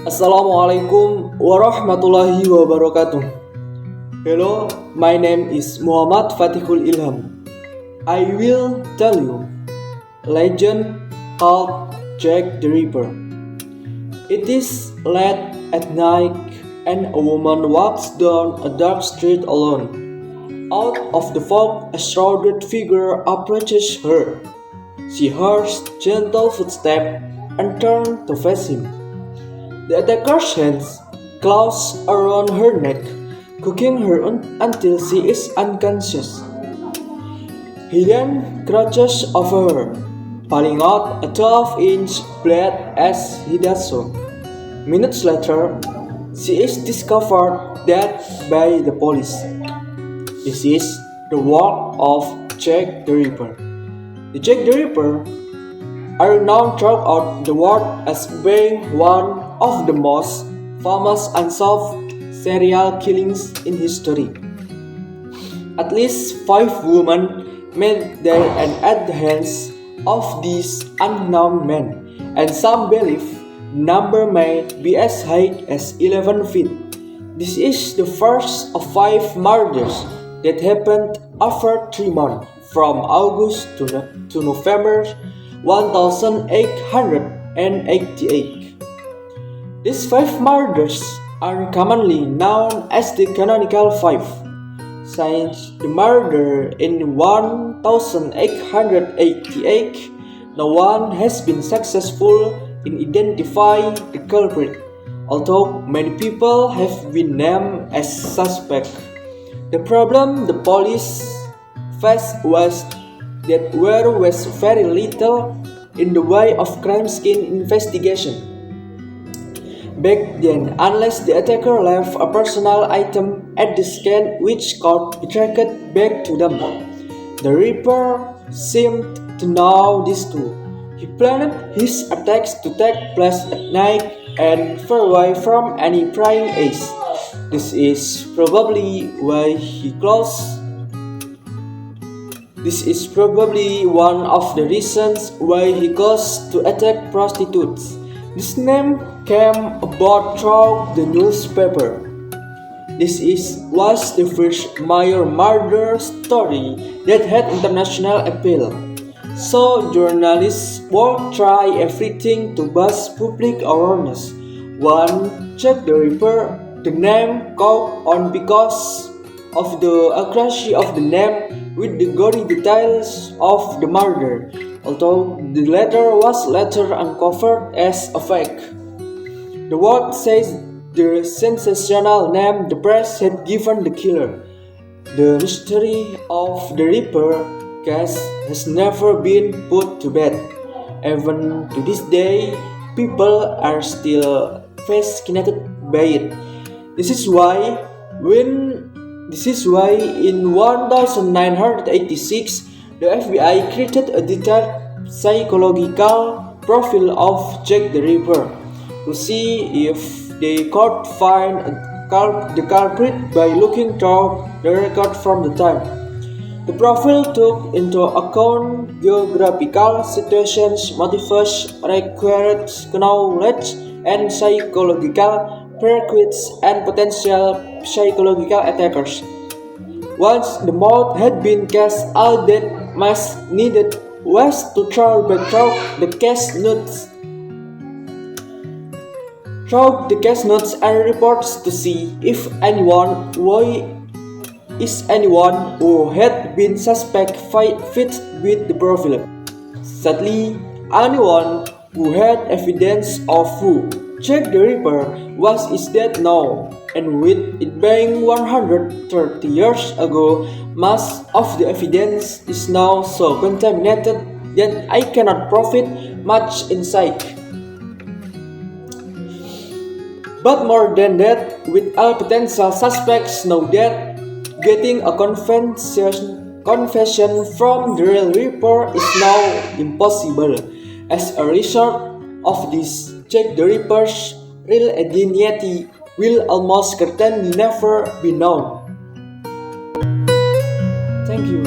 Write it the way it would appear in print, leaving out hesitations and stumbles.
Assalamualaikum warahmatullahi wabarakatuh. Hello, my name is Muhammad Fatikhul Ilham. I will tell you a legend called Jack the Ripper. It is late at night and a woman walks down a dark street alone. Out of the fog, a shrouded figure approaches her. She hears gentle footsteps and turns to face him. The attacker's hands close around her neck, cooking her until she is unconscious. He then crouches over her, pulling out a 12-inch blade as he does so. Minutes later, she is discovered dead by the police. This is the work of Jack the Ripper. The Jack the Ripper are now throughout the world as being one of the most famous unsolved serial killings in history. At least 5 women met their end at the hands of this unknown man, and some believe the number may be as high as 11 feet. This is the first of 5 murders that happened after 3 months, from August to November 1888. These 5 murders are commonly known as the canonical 5. Since the murder in 1888, no one has been successful in identifying the culprit, although many people have been named as suspects. The problem the police faced was that there was very little in the way of crime scene investigation. Back then, unless the attacker left a personal item at the scene which could be tracked back to them, the Reaper seemed to know this too. He planned his attacks to take place at night and far away from any prying eyes. This is probably one of the reasons why he goes to attack prostitutes. This name came about through the newspaper. Was the first major murder story that had international appeal. So journalists will try everything to boost public awareness. One, Jack the Ripper, the name caught on because of the accuracy of the name with the gory details of the murder, although the letter was later uncovered as a fake. The world says the sensational name the press had given the killer. The mystery of the Reaper case has never been put to bed. Even to this day, people are still fascinated by it. This is why in 1986, the FBI created a detailed psychological profile of Jack the Ripper to see if they could find the culprit by looking through the record from the time. The profile took into account geographical situations, motives, required knowledge, and psychological prerequisites and potential psychological attackers. Once the mold had been cast out, that much needed was to throw back through the case notes and reports to see if anyone who had been suspect fit with the profile. Sadly, anyone who had evidence of who Jack the Ripper was is dead now, and with it being 130 years ago, much of the evidence is now so contaminated that I cannot profit much insight. But more than that, with all potential suspects now dead, getting a confession from the real Reaper is now impossible. As a result of this, Jack the Ripper's real identity will almost certainly never be known. Thank you.